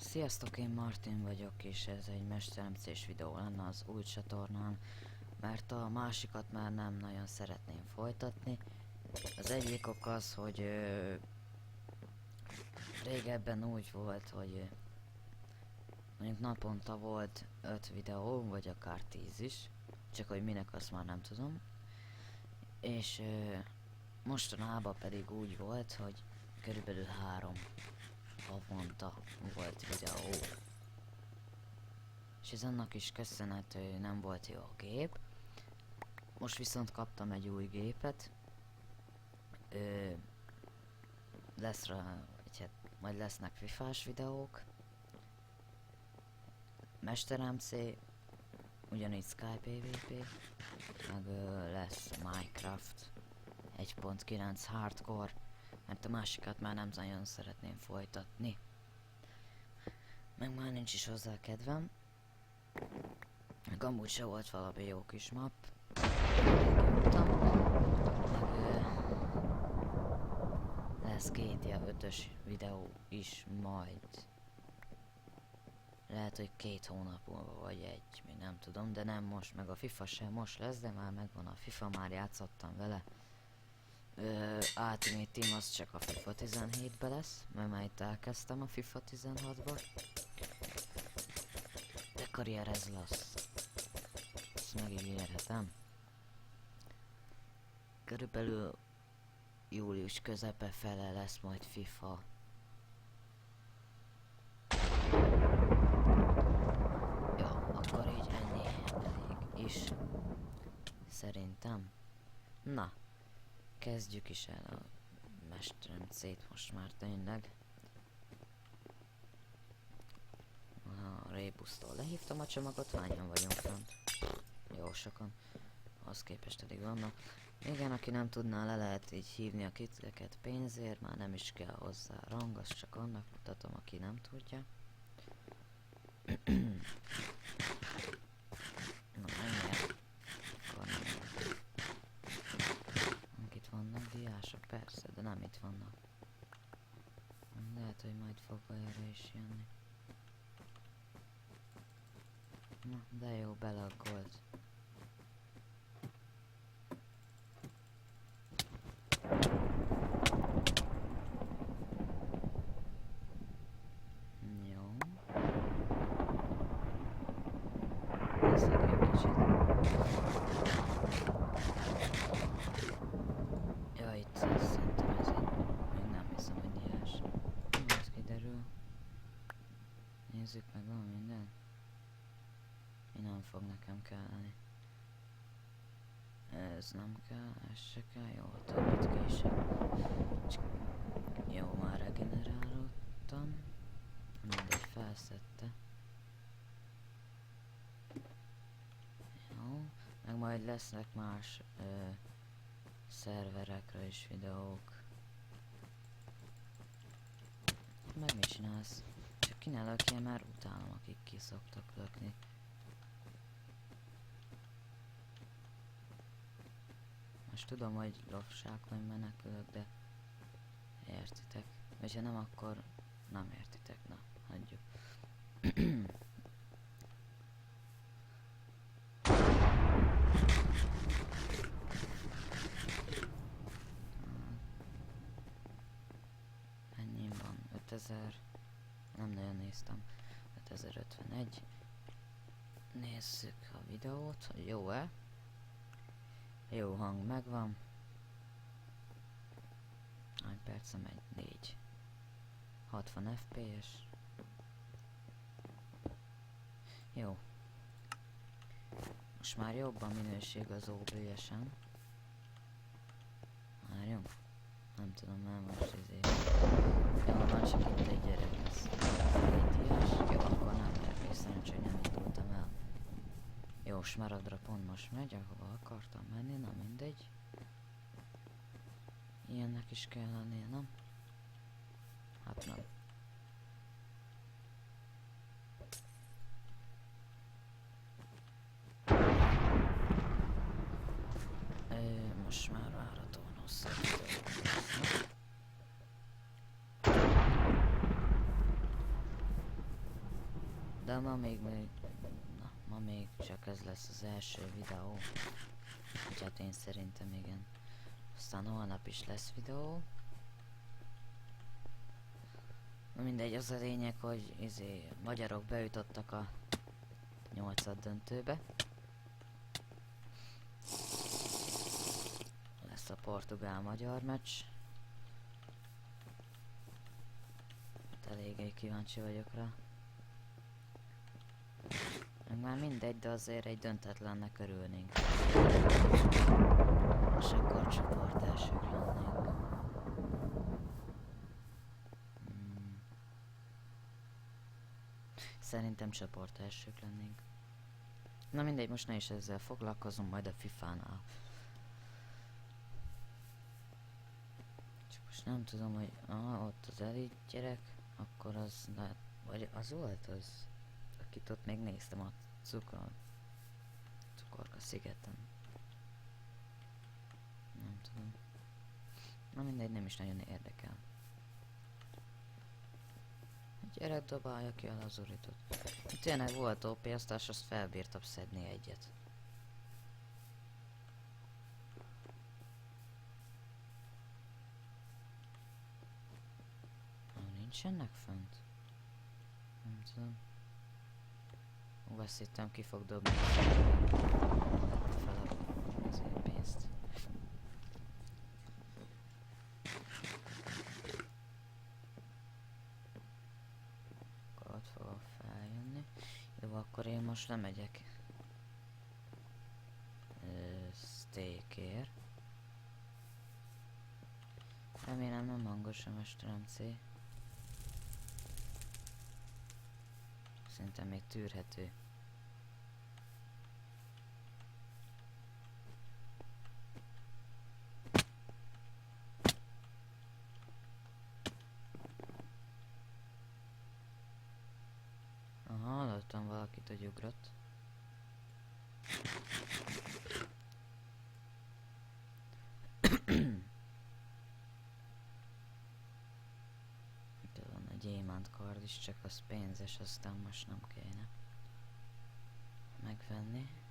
Sziasztok, én Martin vagyok, és ez egy mesteremcés videó lenne az új csatornán, mert a másikat már nem nagyon szeretném folytatni. Az egyik ok az, hogy régebben úgy volt, hogy mondjuk naponta volt 5 videó, vagy akár 10 is, csak hogy minek azt már nem tudom. És mostanában pedig úgy volt, hogy körülbelül 3 havonta volt videó. És ez annak is köszönhető, hogy nem volt jó a gép. Most viszont kaptam egy új gépet. Lesz rá, hát majd lesznek FIFA-s videók. Mester MC, ugyanígy Sky PvP, meg lesz Minecraft 1.9 Hardcore, mert a másikat már nem nagyon szeretném folytatni. Meg már nincs is hozzá kedvem. Meg amúgy se volt valami jó kis map. Lesz GTA 5-ös videó is majd. Lehet, hogy 2 hónap múlva vagy egy, még nem tudom, de nem most, meg a FIFA sem most lesz, de már megvan a FIFA, már játszottam vele. Ultimate Team az csak a FIFA 17-be lesz, mert már itt elkezdtem a FIFA 16-ba. De karrier ez lesz. Ezt megígérhetem. Körülbelül július közepe fele lesz majd FIFA. Ja, akkor így ennyi elég is. Szerintem. Na, kezdjük is el a mesteremcét most már tényleg. A Rébusztól lehívtam a csomagot, hányan vagyunk fent? Jó sokan. Ahhoz képest eddig vannak. Igen, aki nem tudná, le lehet így hívni a kiteket pénzért, már nem is kell hozzá rang, azt csak annak mutatom, aki nem tudja. Na, menjél. Akkor nem lehet. Itt vannak diások, persze, de nem itt vannak. Lehet, hogy majd fog erre is jönni. Na, de jó, belaggolt. Jó. Nézzük egy kicsit. Ja, itt szerintem ez egy... Még nem hiszem, hogy diás. Ez kiderül. Nézzük meg, van minden. Mi nem fog nekem kelleni. Ez nem kell, ez se kell, jó, a többit később. Jó, már regenerálódtam. Mindegy, felszedte. Jó, meg majd lesznek más szerverekre is videók. Meg mit csinálsz? Csak ki ne lökje, mert utálom, akik ki szoktak lökni. Most tudom, hogy lovságban menekülök, de értitek. Vagy ha nem, akkor nem értitek. Na, hagyjuk. Ennyi van? 5000. Nem nagyon néztem. 5051. Nézzük a videót, hogy jó-e. Jó hang megvan. Hány perce megy? 4. 60 fps. Jó. Most már jobb a minőség az OBS-en. Várjunk. Nem tudom, már most izé. Jó, van csak itt egy gyerek lesz. Jó, akkor nem gyerek, szerencsé, hogy nem indultam el. Jó, smaradra pont most megy, ahova akartam menni, na mindegy. Ilyennek is kell lennie, nem? Hát nem. Most már várhatóan hosszabb. De ma még, na, ma még csak ez lesz az első videó. Hát én szerintem igen. Aztán holnap is lesz videó. Na mindegy, az a lényeg, hogy magyarok bejutottak a 8. döntőbe. Lesz a portugál-magyar meccs. Hát eléggé kíváncsi vagyok rá. Meg már mindegy, de azért egy döntetlennek örülnénk. És akkor csoport elsők lennénk. Szerintem csoport elsők lennénk. Na mindegy, most ne is ezzel foglalkozom, majd a FIFA-nál. Csak most nem tudom, hogy ott az elit gyerek, akkor az lehet, vagy az volt az, akit ott még néztem a Cukorka szigeten. Nem tudom. Na mindegy, nem is nagyon érdekel. A gyerek dobálja ki a lazuritot. Tényleg volt OP, aztán azt felbírtam szedni egyet. Nincsenek fönt? Nem tudom. Azt hittem ki fog dobni fel a pénzt. Akkor ott fogok feljönni. Jó, akkor én most lemegyek steakért. Remélem nem hangos a mesterem C. Szerintem még tűrhető. Aha, hallottam valakit, hogy ugrott. Itt van egy gyémánt kard is, csak az pénzes, aztán most nem kéne megvenni.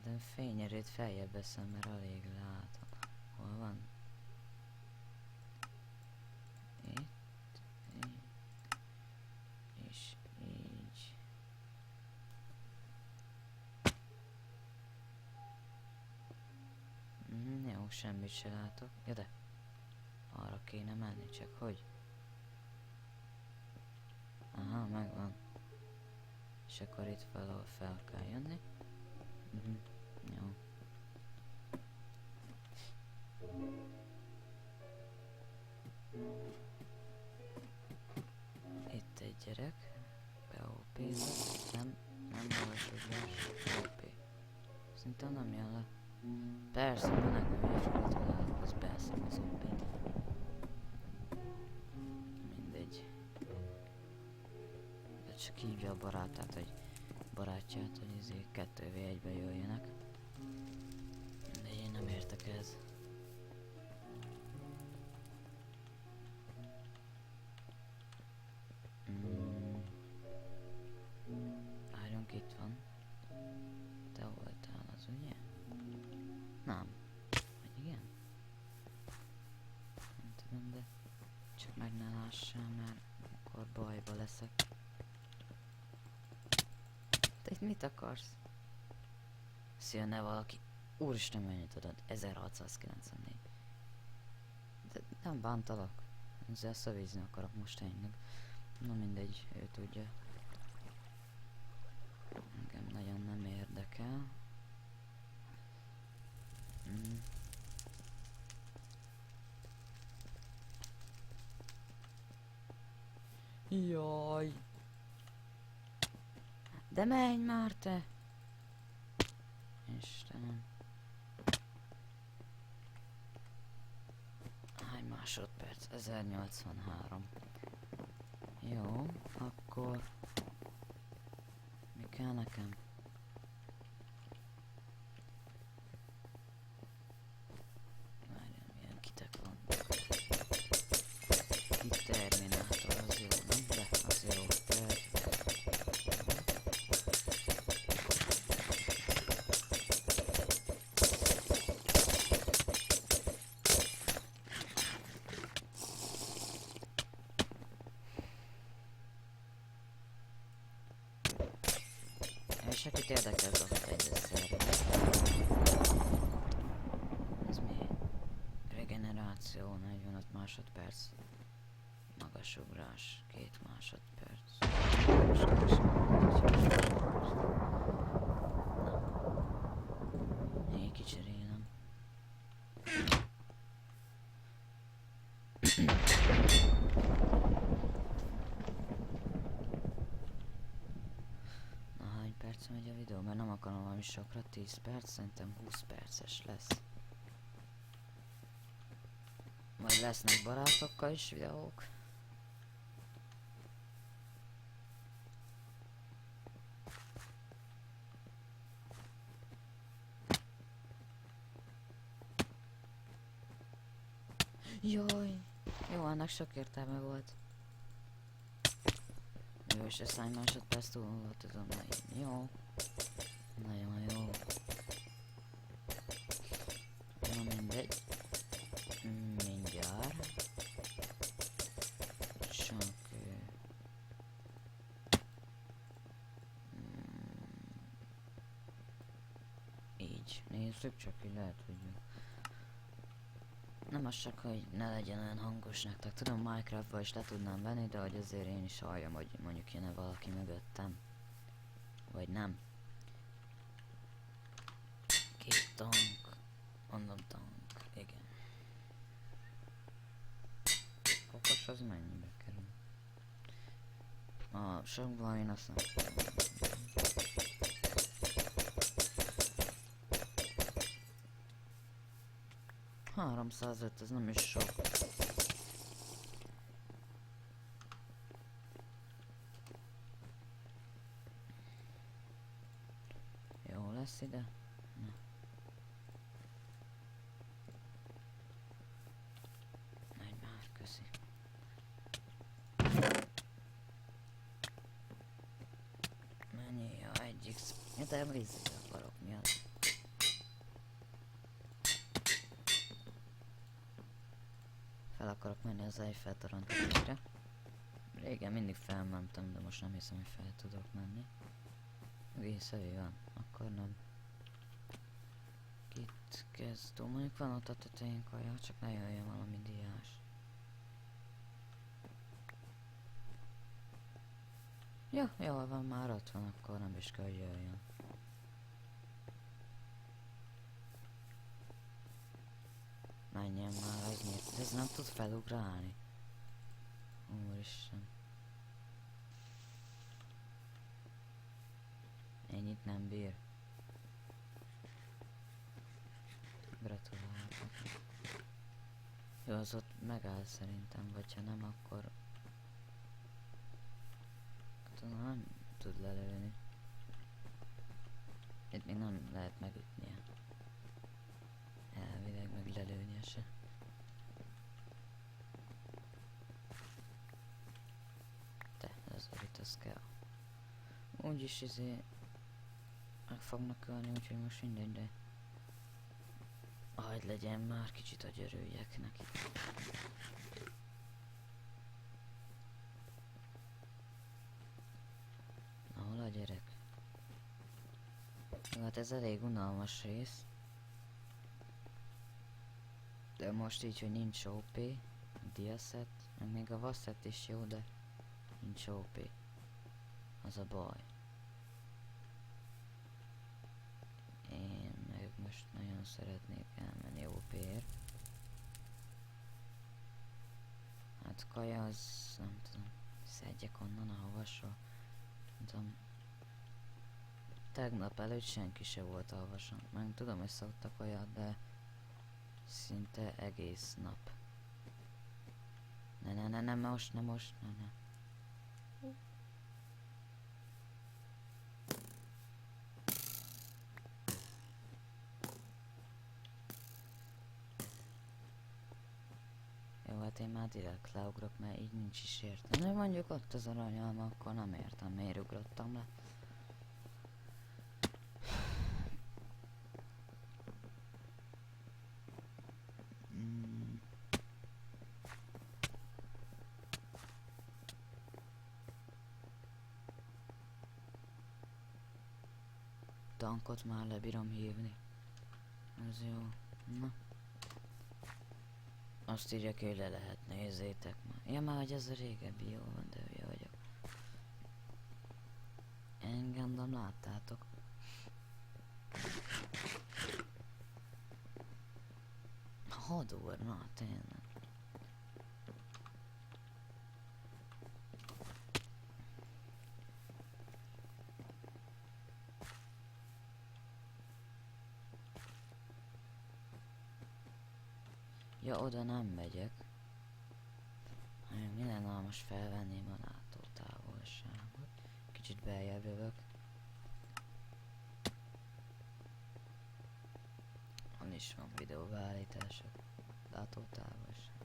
De fényerőt feljebb veszem, mert alig látom. Hol van? Itt. És így. Jó, semmit se látok. Ja, de arra kéne menni, csak hogy? Aha, megvan. És akkor itt valahol fel kell jönni. Jó. Itt egy gyerek. BOP-zott. Nem magasodás. OP. Szerintem nem jön le. Persze, menekülésről találok, az belszem az OP-t. Mindegy. De csak hívja a barátját, hogy 2v1-be jöjjenek. De én nem értek ez. Várjunk, itt van. Te voltál az, ugye? Nem. Vagy igen? Nem tudom, de csak meg ne lássál, mert akkor bajba leszek. Te itt mit akarsz? Szülne valaki. Úristen, mennyit adod? 1694. De nem bántalak. Ezzel szavízni akarok most tényleg. Na mindegy, ő tudja. Engem nagyon nem érdekel. Jaj. De menj már te! Istenem. Hány másodperc? 1083. Jó, akkor... Mi kell nekem? Várjál, milyen kitek van. Itt Terminátor, az jó, nem? És akit érdekel, dobott egy szerre. Ez mi? Regeneráció 45 másodperc. Magas ugrás 2 másodperc. Na. Még kicserélem. Na, hány perc megy a videó? Mert nem akarom valami sokra, 10 perc, szerintem 20 perces lesz. Majd lesznek barátokkal is videók. Jaj! Jó, annak sok értelme volt. Jó, és ezt hány másodperc túl volt, tudom megírni. Jó. Nagyon jó. Na mindegy. Mindjárt. Csak... így. Nézzük, csak így lehet, hogy... Nem az csak, hogy ne legyen olyan hangos nektek. Tudom, Minecraftba is le tudnám venni, de hogy azért én is halljam, hogy mondjuk jön-e valaki mögöttem. Vagy nem. Két tank. Mondom tank. Igen. Kokos az mennyibe kerül? A sokban én azt nem tudom. 305, ez nem is sok. Jó lesz ide? Na. Megy már, köszi. Mennyi a egyik de vízig akarok, mi az? Fel akarok menni az Eiffel Torony tetejére. Régen mindig felmentem, de most nem hiszem, hogy fel tudok menni. Visszavé van, akkor nem. Itt kezdő, mondjuk van ott a tetején kaja, csak ne jöjjön valami diás. Ja, jól van, már ott van, akkor nem is kell, hogy jöjjön. Menjen már, az miért? Ez nem tud felugrálni. Úristen. Ennyit nem bír. Gratulálok. Jó, az ott megáll szerintem, vagy ha nem, akkor... Tudom, nem tud lelőni. Itt még nem lehet megütnie. Elvileg meg lelőnie se. De, ez itt az kell. Úgyis meg fognak ölni, úgyhogy most mindegy, de... Hagyd legyen már, kicsit agyaröljek neki. Na, hol a gyerek? Jó, hát ez elég unalmas rész. De most így, hogy nincs OP, diaszet, meg még a vasszet is jó, de nincs OP. Az a baj. Én meg most nagyon szeretnék elmenni OP-ért. Hát kaja az, nem tudom, szedjek onnan a havasról. Nem tudom. Tegnap előtt senki se volt a havason. Meg tudom, hogy szoktak olyat, de szinte egész nap. Ne most, ne. Jó, hát én már direkt leugrok, mert így nincs is értelme. De mondjuk ott az aranyalma, akkor nem értem, miért ugrottam le. tankot már lebírom hívni. Ez jó. Na. Azt írja ki, hogy le lehet, nézzétek már. Ja, már hogy ez a régebbi, jó van, de hülye vagyok. Engem nem láttátok. Hadúr, na tényleg. Ja, oda nem megyek. Mi lenne, ha most felvenném a látótávolságot. Kicsit beljebb jövök. Hol is van videóbeállítások. Látótávolság.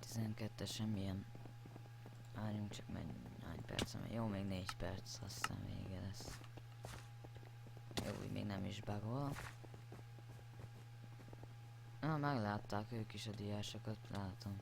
12-es semmilyen. Várjunk csak hány percem. Jó, még 4 perc, azt hiszem vége lesz. Jó, úgy még nem is bagol. Meglátták ők is a diásokat, látom.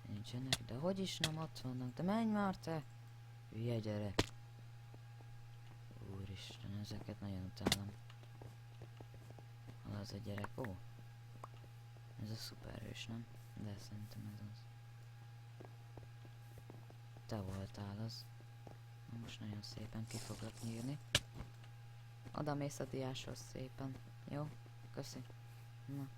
Nincsenek, de hogy is nem ott vannak, de menj már te! Hülye gyerek! Úristen, ezeket nagyon utálom. Hol az a gyerek? Ó! Ez a szuperhős, nem? De szerintem ez az. Te voltál az. Na most nagyon szépen ki foglak nyírni. Oda mész a diáshoz szépen. Jó? Köszi. Na.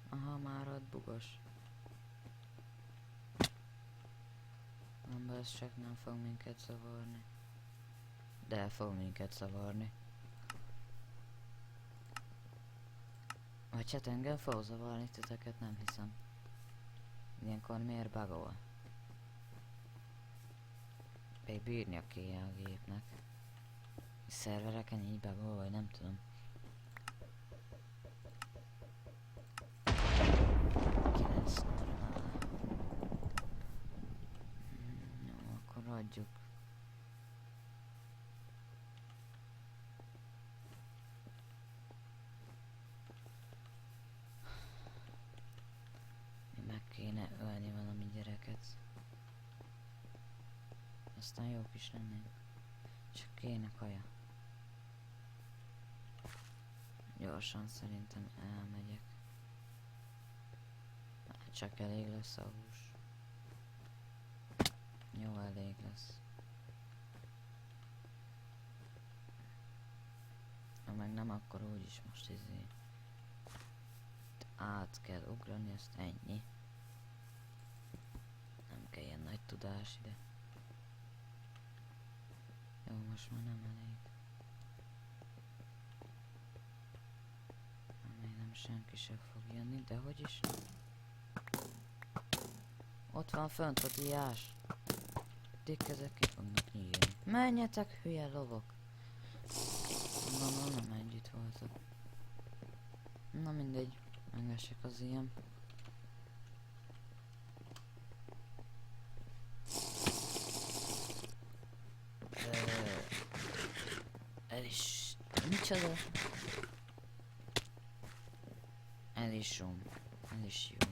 Aha, már ott bugos. Nem, ez csak nem fog minket zavarni. De fog minket zavarni. Vagy hát engem fog zavarni, titeket nem hiszem. Ilyenkor miért bugol? Még bírnia kéne a gépnek. A szervereken így bugol, vagy nem tudom. Ki lesz normál. Jó, akkor adjuk. Meg kéne ölni valami gyereket. Aztán jók is lennénk. Csak kéne kaja. Gyorsan szerintem elmegyek. Csak elég lesz a hús. Jó, elég lesz. Ha meg nem, akkor úgyis most át kell ugrani, ezt ennyi. Nem kell ilyen nagy tudás ide. Jó, most már nem elég. Még nem senki sem fog jönni, de hogy is? Ott van fönt a diás. Dik ezek ki fognak nyílni. Menjetek, hülye lovok! Nem együtt voltak. Na mindegy, megvessek az ilyen. El is... Micsoda? El is jó. El is jó.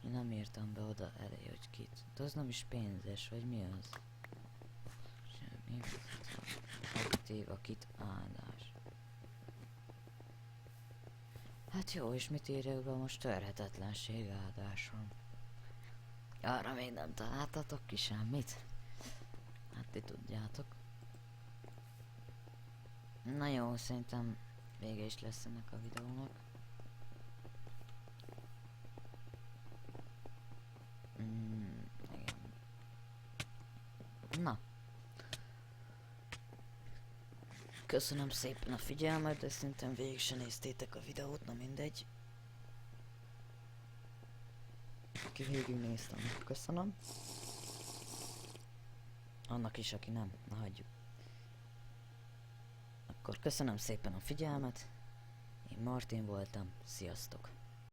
Én nem írtam be oda elé, hogy kit. De az nem is pénzes, vagy mi az? Semmi. Aktív a kit áldás. Hát jó, és mit írjak be most? Törhetetlenség áldáson. Arra még nem találtatok ki semmit? Hát ti tudjátok. Na jó, szerintem vége is lesz ennek a videónak. Igen. Na. Köszönöm szépen a figyelmet, de szerintem végig se néztétek a videót, na mindegy. Aki végig néztem, köszönöm. Annak is, aki nem, na hagyjuk. Akkor köszönöm szépen a figyelmet. Én Martin voltam, sziasztok!